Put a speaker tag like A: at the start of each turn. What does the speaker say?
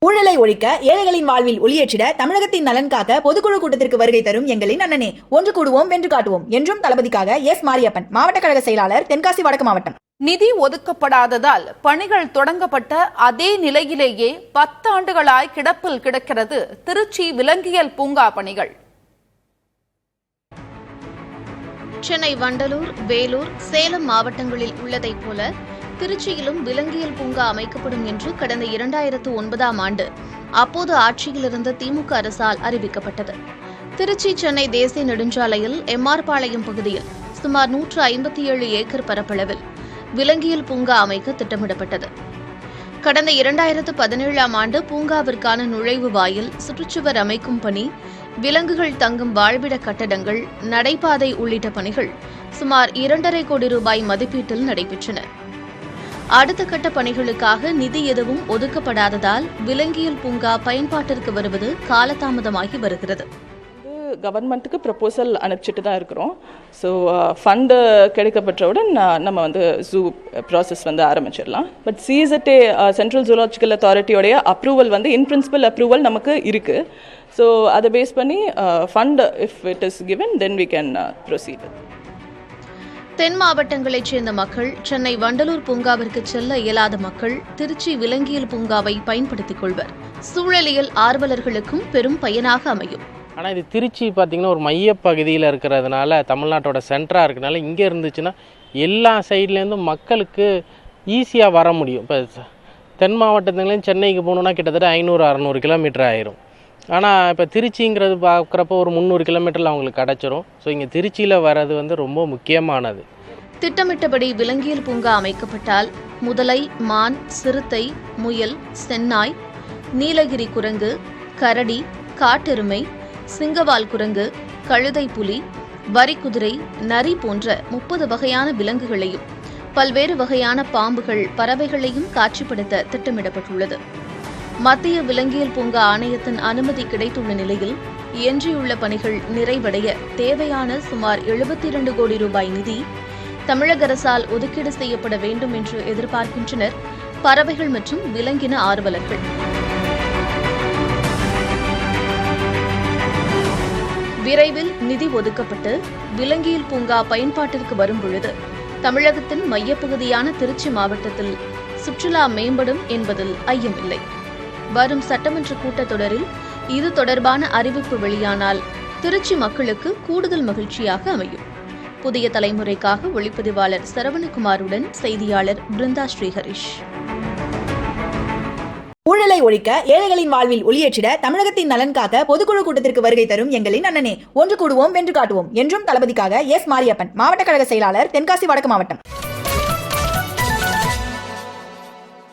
A: ஊழலை ஒழிக்க ஏழைகளின் வாழ்வில் ஒளியேற்றிட தமிழகத்தின் நலன் காக்க பொதுக்குழு கூட்டத்திற்கு வருகை தரும் எங்களின் அண்ணனே, ஒன்று கூடுவோம் வென்று காட்டுவோம் என்றும் தளபதிக்காக எஸ் மாரியப்பன், மாவட்ட கழக செயலாளர், தென்காசி வடக்கு மாவட்டம்.
B: நிதி ஒதுக்கப்படாததால் பணிகள் தொடங்கப்பட்ட அதே நிலையிலேயே 10 ஆண்டுகளாய் கிடப்பில் கிடக்கிறது திருச்சி விலங்கியல் பூங்கா பணிகள்.
C: சென்னை, வண்டலூர், வேலூர், சேலம் மாவட்டங்களில் உள்ளதைப் போல திருச்சியிலும் விலங்கியல் பூங்கா அமைக்கப்படும் என்று கடந்த 2009ஆம் ஆண்டு அப்போது ஆட்சியில் இருந்த திமுக அரசால் அறிவிக்கப்பட்டது. திருச்சி சென்னை தேசிய நெடுஞ்சாலையில் எம்ஆர் பாளையம் பகுதியில் சுமார் 157 ஏக்கர் பரப்பளவில் விலங்கியல் பூங்கா அமைக்க திட்டமிடப்பட்டது. கடந்த 2017ஆம் ஆண்டு பூங்காவிற்கான நுழைவு வாயில், சுற்றுச்சுவர் அமைக்கும் பணி, விலங்குகள் தங்கும் வாழ்விட கட்டடங்கள், நடைபாதை உள்ளிட்ட பணிகள் சுமார் 2.5 கோடி ரூபாய் மதிப்பீட்டில் நடைபெற்றன. அடுத்த கட்ட பணிகளுக்காக நிதி எதுவும் ஒதுக்கப்படாததால் விலங்கியல் பூங்கா பயன்பாட்டிற்கு வருவது காலதாமதமாகி வருகிறது.
D: கவர்மெண்ட்டுக்கு ப்ரப்போசல் அனுப்பிச்சிட்டு தான் இருக்கிறோம். ஸோ ஃபண்டு கிடைக்கப்பட்டவுடன் நம்ம ஜூ ப்ராசஸ் ஆரம்பிச்சிடலாம். பட் சிஎஸ்எட்டே சென்ட்ரல் ஜூலாஜிக்கல் அத்தாரிட்டியோடைய அப்ரூவல் இன் பிரின்சிபல் அப்ரூவல் நமக்கு இருக்குது. ஸோ அதை பேஸ் பண்ணி fund if it is given then we can proceed.
C: தென் மாவட்டங்களைச் சேர்ந்த மக்கள், சென்னை வண்டலூர் பூங்காவிற்கு செல்ல இயலாத மக்கள் திருச்சி விலங்கியல் பூங்காவை பயன்படுத்திக் கொள்வர். சூழலியல் ஆர்வலர்களுக்கும் பெரும் பயனாக அமையும்.
E: ஆனால் இது திருச்சி பார்த்திங்கன்னா ஒரு மையப்பகுதியில் இருக்கிறதுனால, தமிழ்நாட்டோட சென்டராக இருக்கிறதுனால இங்கே இருந்துச்சுன்னா எல்லா சைட்லேருந்தும் மக்களுக்கு ஈஸியாக வர முடியும். இப்போ தென் மாவட்டத்துலேருந்து சென்னைக்கு போகணுன்னா கிட்டத்தட்ட 500-600 கிலோமீட்டர் ஆயிரும். ஆனால் இப்போ திருச்சிங்கிறது பார்க்குறப்போ ஒரு 300 கிலோமீட்டரில் அவங்களுக்கு கிடச்சிரும். ஸோ இங்கே திருச்சியில் வர்றது ரொம்ப முக்கியமானது.
C: திட்டமிட்டபடி விலங்கியல் பூங்கா அமைக்கப்பட்டால் முதலை, மான், சிறுத்தை, முயல், செந்நாய், நீலகிரி குரங்கு, கரடி, காட்டெருமை, சிங்கவால் குரங்கு, கழுதை புலி, வரிக்குதிரை, நரி போன்ற 30 வகையான விலங்குகளையும் பல்வேறு வகையான பாம்புகள், பறவைகளையும் காட்சிப்படுத்த திட்டமிடப்பட்டுள்ளது. மத்திய விலங்கியல் பூங்கா ஆணையத்தின் அனுமதி கிடைத்துள்ள நிலையில் எஞ்சியுள்ள பணிகள் நிறைவடைய தேவையான சுமார் 72 கோடி ரூபாய் நிதி தமிழக அரசால் ஒதுக்கீடு செய்யப்பட வேண்டும் என்று எதிர்பார்க்கின்றனர் பறவைகள் மற்றும் விலங்கின ஆர்வலர்கள். விரைவில் நிதி ஒதுக்கப்பட்டு விலங்கியல் பூங்கா பயன்பாட்டிற்கு வரும்பொழுது தமிழகத்தின் மையப்பகுதியான திருச்சி மாவட்டத்தில் சுற்றுலா மேம்படும் என்பதில் ஐயமில்லை. வரும் சட்டமன்ற கூட்டத்தொடரில் இது தொடர்பான அறிவிப்பு வெளியானால் திருச்சி மக்களுக்கு கூடுதல் மகிழ்ச்சியாக அமையும். புதிய தலைமுறைக்காக ஒளிப்பதிவாளர் சரவணகுமாருடன் செய்தியாளர் பிருந்தா ஸ்ரீஹரிஷ்.
A: ஊழலை ஒழிக்க ஏழைகளின் வாழ்வில் ஒளியேற்றிட தமிழகத்தின் நலன் காக்க பொதுக்குழு கூட்டத்திற்கு வருகை தரும் எங்களின் அண்ணனே, ஒன்று கூடுவோம் வென்று காட்டுவோம் என்றும் தளபதிக்காக எஸ் மாரியப்பன், மாவட்ட கழக செயலாளர், தென்காசி வடக்கு மாவட்டம்.